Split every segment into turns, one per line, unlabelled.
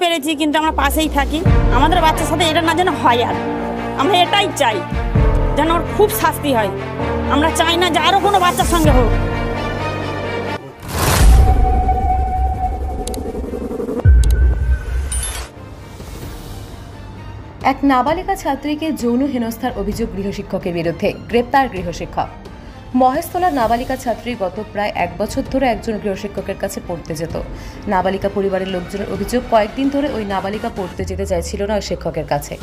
পেরেছি, কিন্তু আমরা পাশেই থাকি। আমাদের বাচ্চার সাথে এটা না যেন হয়, আর আমরা এটাই চাই যেন ওর খুব শাস্তি হয়। আমরা চাই না যে আরও কোনো বাচ্চার সঙ্গে হোক।
এক নাবালিকা ছাত্রীকে যৌন হেনস্থার অভিযোগ গৃহশিক্ষকের বিরুদ্ধে, গ্রেপ্তার গৃহশিক্ষক। মহেশতলার নাবালিকা ছাত্রী গত প্রায় 1 বছর ধরে একজন গৃহশিক্ষকের কাছে পড়তে যেত। নাবালিকা পরিবারের লোকজনের অভিযোগ, কয়েকদিন ধরে ওই নাবালিকা পড়তে যেতে চাইছিল না ওই শিক্ষকের কাছে।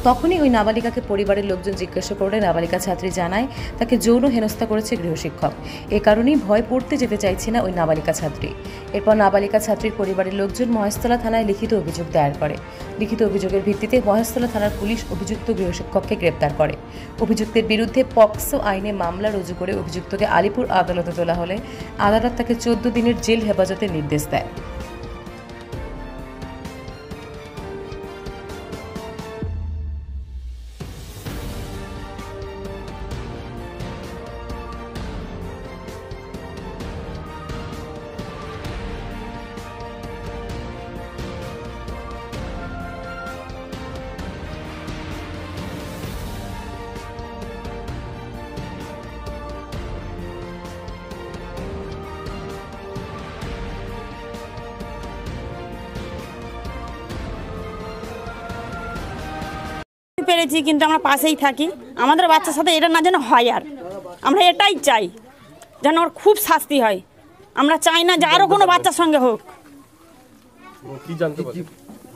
তখনই ওই নাবালিকাকে পরিবারের লোকজন জিজ্ঞাসা করলে নাবালিকা ছাত্রী জানায় তাকে যৌন হেনস্থা করেছে গৃহশিক্ষক। এ কারণেই ভয় পড়তে যেতে চাইছে না ওই নাবালিকা ছাত্রী। এরপর নাবালিকা ছাত্রীর পরিবারের লোকজন মহেশতলা থানায় লিখিত অভিযোগ দায়ের করে। লিখিত অভিযোগের ভিত্তিতে মহেশতলা থানার পুলিশ অভিযুক্ত গৃহশিক্ষককে গ্রেপ্তার করে। অভিযুক্তের বিরুদ্ধে পক্সো আইনে মামলা রুজু করে অভিযুক্তকে আলিপুর আদালতে তোলা হলে আদালত তাকে 14 দিনের জেল হেফাজতের নির্দেশ দেয়।
পেরেছি, কিন্তু আমরা পাশেই থাকি। আমাদের বাচ্চার সাথে এটা না যেন হয়, আর আমরা এটাই চাই যেন ওর খুব শাস্তি হয়। আমরা চাই না যে আরও কোনো বাচ্চার সঙ্গে হোক।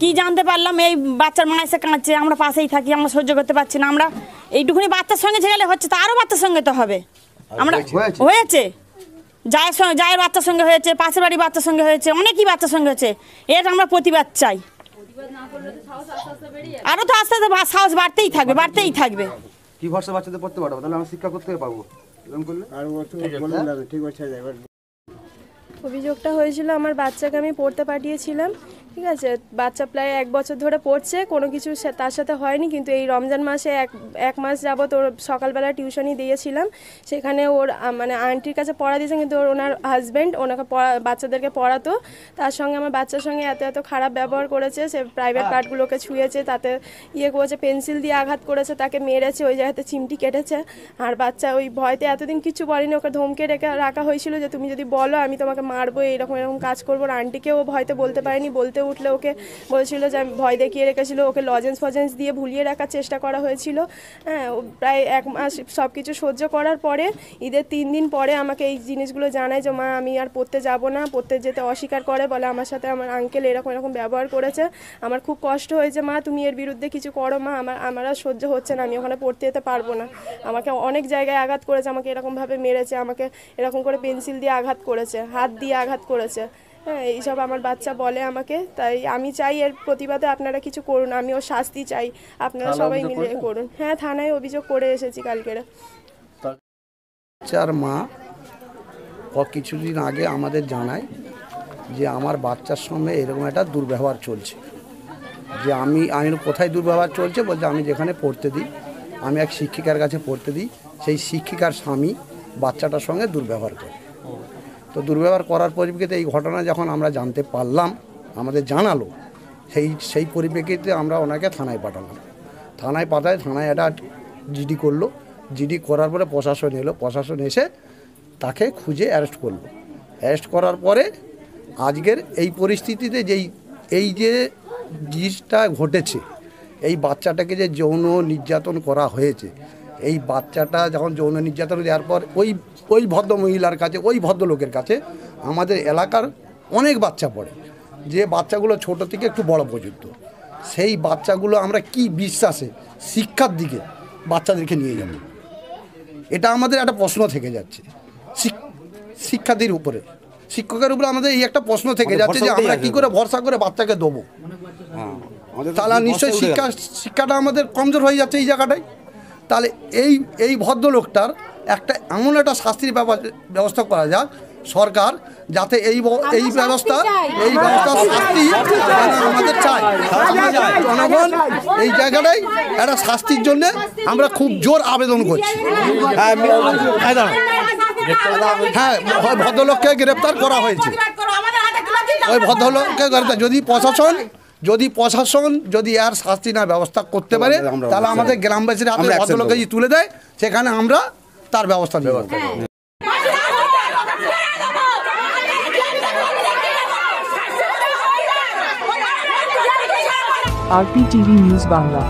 কি জানতে পারলাম, এই বাচ্চার মা এসে কাঁদছে, আমরা পাশেই থাকি, আমরা সহ্য করতে পারছি না। আমরা এইটুকুনি বাচ্চার সঙ্গে গেলে হচ্ছে, তো আরও বাচ্চার সঙ্গে তো হবে। আমরা হয়েছে, যায়ের বাচ্চার সঙ্গে হয়েছে, পাশের বাড়ির বাচ্চার সঙ্গে হয়েছে, অনেকই বাচ্চার সঙ্গে হয়েছে। এর আমরা প্রতিবাদ চাই। আরো তো আস্তে আস্তে সাহস বাড়তেই থাকবে, বাড়তেই থাকবে।
কি ভরসা বাচ্চাদের পড়তে পারবো, তাহলে আমরা শিক্ষা করতে পারবো। এরকম করলে ঠিক আছে।
অভিযোগটা হয়েছিল, আমার বাচ্চাকে আমি পড়তে পাঠিয়েছিলাম, ঠিক আছে। বাচ্চা প্রায় 1 বছর ধরে পড়ছে, কোনো কিছু তার সাথে হয়নি। কিন্তু এই রমজান মাসে এক মাস যাবত ওর সকালবেলা টিউশনি দিয়েছিলাম। সেখানে ওর মানে আন্টির কাছে পড়া দিয়েছে, কিন্তু ওনার হাজব্যান্ড ওনাকে বাচ্চাদেরকে পড়াতো। তার সঙ্গে আমার বাচ্চার সঙ্গে এত খারাপ ব্যবহার করেছে। সে প্রাইভেট পার্টগুলোকে ছুঁয়েছে, তাতে করেছে, পেন্সিল দিয়ে আঘাত করেছে, তাকে মেরেছে, ওই জায়গাতে চিমটি কেটেছে। আর বাচ্চা ওই ভয়তে এতদিন কিছু বলেনি, ওকে ধমকে রাখা হয়েছিল যে তুমি যদি বলো আমি তোমাকে মারবো, এরকম কাজ করবো। আন্টিকেও ভয়তে বলতে পারেনি, বলতে উঠলে ওকে বলছিল যে আমি ভয় দেখিয়ে রেখেছিল। ওকে লজেন্স দিয়ে ভুলিয়ে রাখার চেষ্টা করা হয়েছিল। হ্যাঁ, প্রায় 1 মাস সব কিছু সহ্য করার পরে ঈদের 3 দিন পরে আমাকে এই জিনিসগুলো জানায় যে মা আমি আর পড়তে যাব না। পড়তে যেতে অস্বীকার করে, বলে আমার সাথে আমার আঙ্কেল এরকম ব্যবহার করেছে। আমার খুব কষ্ট হয়েছে, মা তুমি এর বিরুদ্ধে কিছু করো মা, আমার আর সহ্য হচ্ছে না, আমি ওখানে পড়তে যেতে পারবো না। আমাকে অনেক জায়গায় আঘাত করেছে, আমাকে এরকমভাবে মেরেছে, আমাকে এরকম করে পেন্সিল দিয়ে আঘাত করেছে, হাত দিয়ে আঘাত করেছে। হ্যাঁ, এইসব আমার বাচ্চা বলে আমাকে। তাই আমি চাই এর প্রতিবাদে আপনারা কিছু করুন, আমি ওর শাস্তি চাই, আপনারা সবাই মিলে করুন। হ্যাঁ, থানায় অভিযোগ করে এসেছি কালকের।
বাচ্চার মা কিছুদিন আগে আমাদের জানায় যে আমার বাচ্চার সঙ্গে এরকম একটা দুর্ব্যবহার চলছে। যে আমি কোথায় দুর্ব্যবহার চলছে বলছে, আমি যেখানে পড়তে দিই, আমি এক শিক্ষিকার কাছে পড়তে দিই, সেই শিক্ষিকার স্বামী বাচ্চাটার সঙ্গে দুর্ব্যবহার করে। তো দুর্ব্যবহার করার পরিপ্রেক্ষিতে এই ঘটনা যখন আমরা জানতে পারলাম, আমাদের জানালো, সেই পরিপ্রেক্ষিতে আমরা ওনাকে থানায় পাঠালাম। থানায় একটা জিডি করলো। জিডি করার পরে প্রশাসন এলো, প্রশাসন এসে তাকে খুঁজে অ্যারেস্ট করলো। অ্যারেস্ট করার পরে আজকের এই পরিস্থিতিতে এই যে জিনিসটা ঘটেছে, এই বাচ্চাটাকে যে যৌন নির্যাতন করা হয়েছে, এই বাচ্চাটা যখন যৌন নির্যাতন দেওয়ার পর ওই ভদ্র মহিলার কাছে, ওই ভদ্রলোকের কাছে আমাদের এলাকার অনেক বাচ্চা পড়ে, যে বাচ্চাগুলো ছোট থেকে একটু বড় পর্যন্ত, সেই বাচ্চাগুলো আমরা কি বিশ্বাসে শিক্ষার দিকে বাচ্চাদেরকে নিয়ে যাব, এটা আমাদের একটা প্রশ্ন থেকে যাচ্ছে। শিক্ষার্থীর উপরে, শিক্ষকের উপরে আমাদের এই একটা প্রশ্ন থেকে যাচ্ছে যে আমরা কি করে ভরসা করে বাচ্চাকে দেবো। তাহলে নিশ্চয়ই শিক্ষাটা আমাদের কমজোর হয়ে যাচ্ছে এই জায়গাটায়। তাহলে এই ভদ্রলোকটার এমন একটা শাস্তির ব্যবস্থা করা যাক সরকার, যাতে এই ব্যবস্থা শাস্তি আমাদের চাই। জনগণ এই জায়গাটায় একটা শাস্তির জন্য আমরা খুব জোর আবেদন করছি। হ্যাঁ, ভদ্রলোককে গ্রেপ্তার করা হয়েছে, ওই ভদ্রলোককে যদি প্রশাসন যদি প্রশাসন যদি এর শাস্তি না ব্যবস্থা করতে পারে তাহলে আমাদের গ্রামবাসীর হাতে ভদ্রলোক যদি তুলে দেয় সেখানে আমরা তার ব্যবস্থা নেব।
RPTV news Bangla.